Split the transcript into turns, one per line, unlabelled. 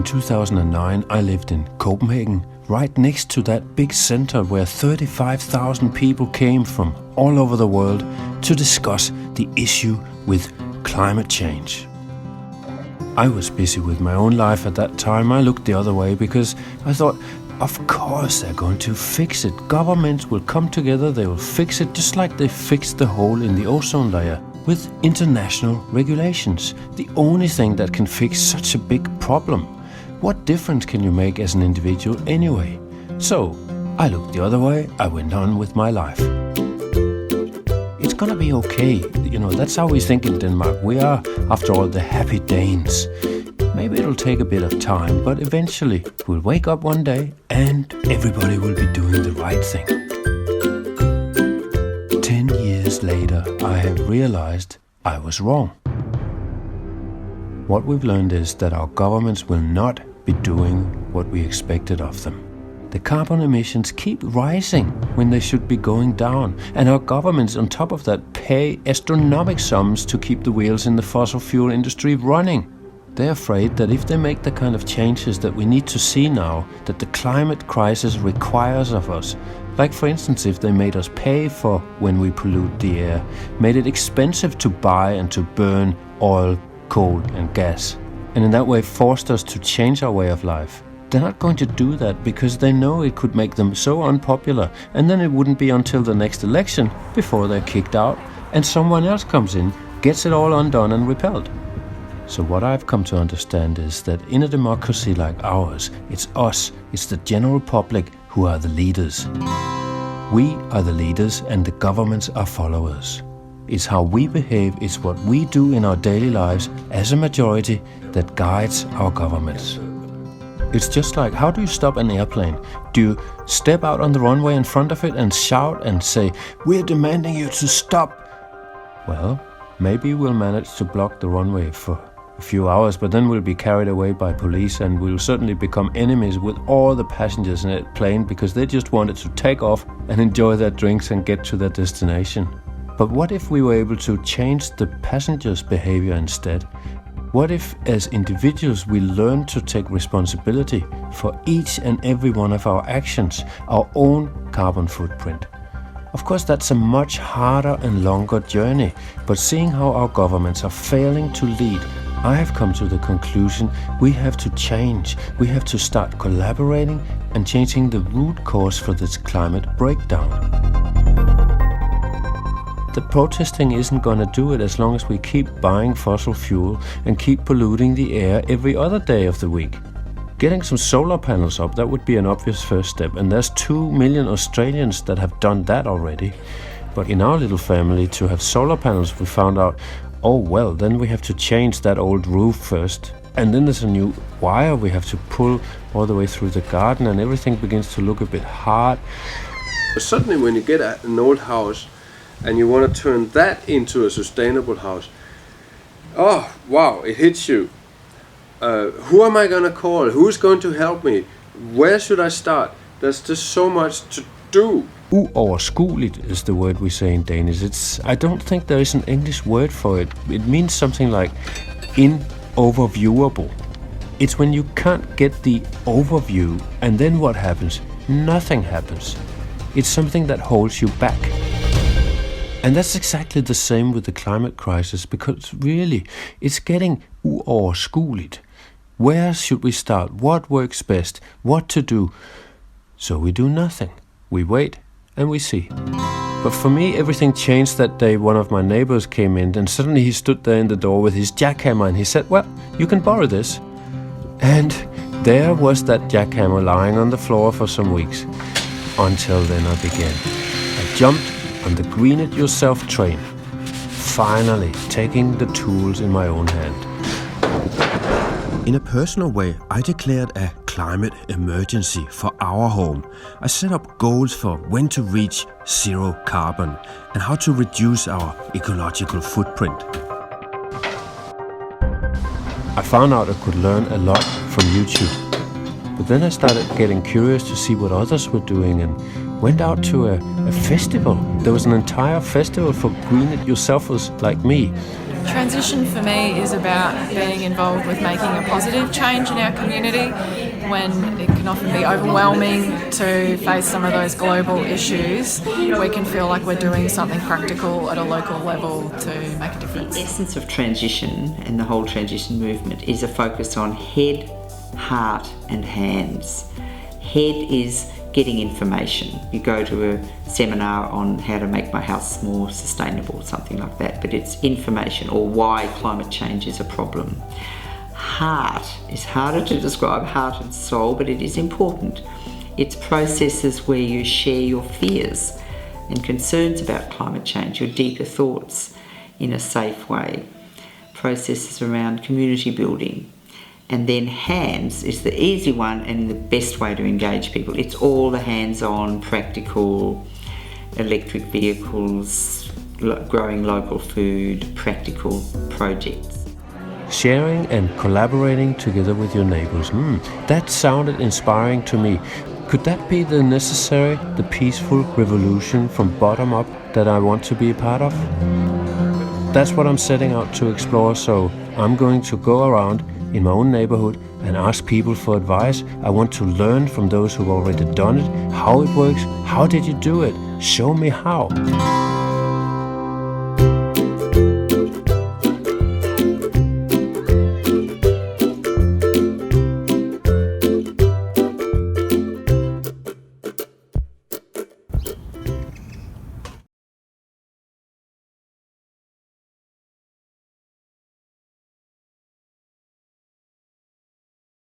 In 2009, I lived in Copenhagen, right next to that big center where 35,000 people came from all over the world to discuss the issue with climate change. I was busy with my own life at that time. I looked the other way because I thought, of course they're going to fix it. Governments will come together, they will fix it just like they fixed the hole in the ozone layer with international regulations. The only thing that can fix such a big problem. What difference can you make as an individual anyway? So I looked the other way, I went on with my life. It's gonna be okay. That's how we think in Denmark. We are, after all, the happy Danes. Maybe it'll take a bit of time, but eventually we'll wake up one day and everybody will be doing the right thing. 10 years later, I have realized I was wrong. What we've learned is that our governments will not be doing what we expected of them. The carbon emissions keep rising when they should be going down, and our governments on top of that pay astronomical sums to keep the wheels in the fossil fuel industry running. They're afraid that if they make the kind of changes that we need to see now, that the climate crisis requires of us, like for instance if they made us pay for when we pollute the air, made it expensive to buy and to burn oil, coal and gas, and in that way forced us to change our way of life. They're not going to do that because they know it could make them so unpopular, and then it wouldn't be until the next election before they're kicked out and someone else comes in, gets it all undone and repelled. So what I've come to understand is that in a democracy like ours, it's us, it's the general public who are the leaders. We are the leaders and the governments are followers. It's how we behave, it's what we do in our daily lives as a majority that guides our governments. It's just like, how do you stop an airplane? Do you step out on the runway in front of it and shout and say, "We're demanding you to stop"? Well, maybe we'll manage to block the runway for a few hours, but then we'll be carried away by police and we'll certainly become enemies with all the passengers in that plane because they just wanted to take off and enjoy their drinks and get to their destination. But what if we were able to change the passengers' behavior instead? What if, as individuals, we learn to take responsibility for each and every one of our actions, our own carbon footprint? Of course, that's a much harder and longer journey, but seeing how our governments are failing to lead, I have come to the conclusion we have to change. We have to start collaborating and changing the root cause for this climate breakdown. The protesting isn't going to do it as long as we keep buying fossil fuel and keep polluting the air every other day of the week. Getting some solar panels up, that would be an obvious first step, and there's 2 million Australians that have done that already. But in our little family, to have solar panels, we found out, oh well, then we have to change that old roof first. And then there's a new wire we have to pull all the way through the garden, and everything begins to look a bit hard. But suddenly when you get an old house, and you want to turn that into a sustainable house, oh wow, it hits you. Who am I going to call? Who's going to help me? Where should I start? There's just so much to do. Uoverskueligt is the word we say in Danish. I don't think there is an English word for it. It means something like overviewable. It's when you can't get the overview, and then what happens? Nothing happens. It's something that holds you back. And that's exactly the same with the climate crisis, because really, it's getting uoverskueligt. Where should we start? What works best? What to do? So we do nothing. We wait and we see. But for me, everything changed that day. One of my neighbors came in and suddenly he stood there in the door with his jackhammer and he said, "Well, you can borrow this." And there was that jackhammer lying on the floor for some weeks. Until then I began. I jumped on the Green It Yourself train, finally taking the tools in my own hand. In a personal way, I declared a climate emergency for our home. I set up goals for when to reach zero carbon and how to reduce our ecological footprint. I found out I could learn a lot from YouTube. But then I started getting curious to see what others were doing and went out to a festival. There was an entire festival for Green It Yourselfers like me.
Transition for me is about being involved with making a positive change in our community when it can often be overwhelming to face some of those global issues. We can feel like we're doing something practical at a local level to make a difference.
The essence of transition and the whole transition movement is a focus on head, heart and hands. Head is getting information. You go to a seminar on how to make my house more sustainable, something like that, but it's information or why climate change is a problem. Heart is harder to describe, heart and soul, but it is important. It's processes where you share your fears and concerns about climate change, your deeper thoughts in a safe way. Processes around community building. And then hands is the easy one and the best way to engage people. It's all the hands-on, practical, electric vehicles, growing local food, practical projects.
Sharing and collaborating together with your neighbors. That sounded inspiring to me. Could that be the necessary, the peaceful revolution from bottom up that I want to be a part of? That's what I'm setting out to explore, so I'm going to go around in my own neighborhood and ask people for advice. I want to learn from those who've already done it, how it works. How did you do it? Show me how.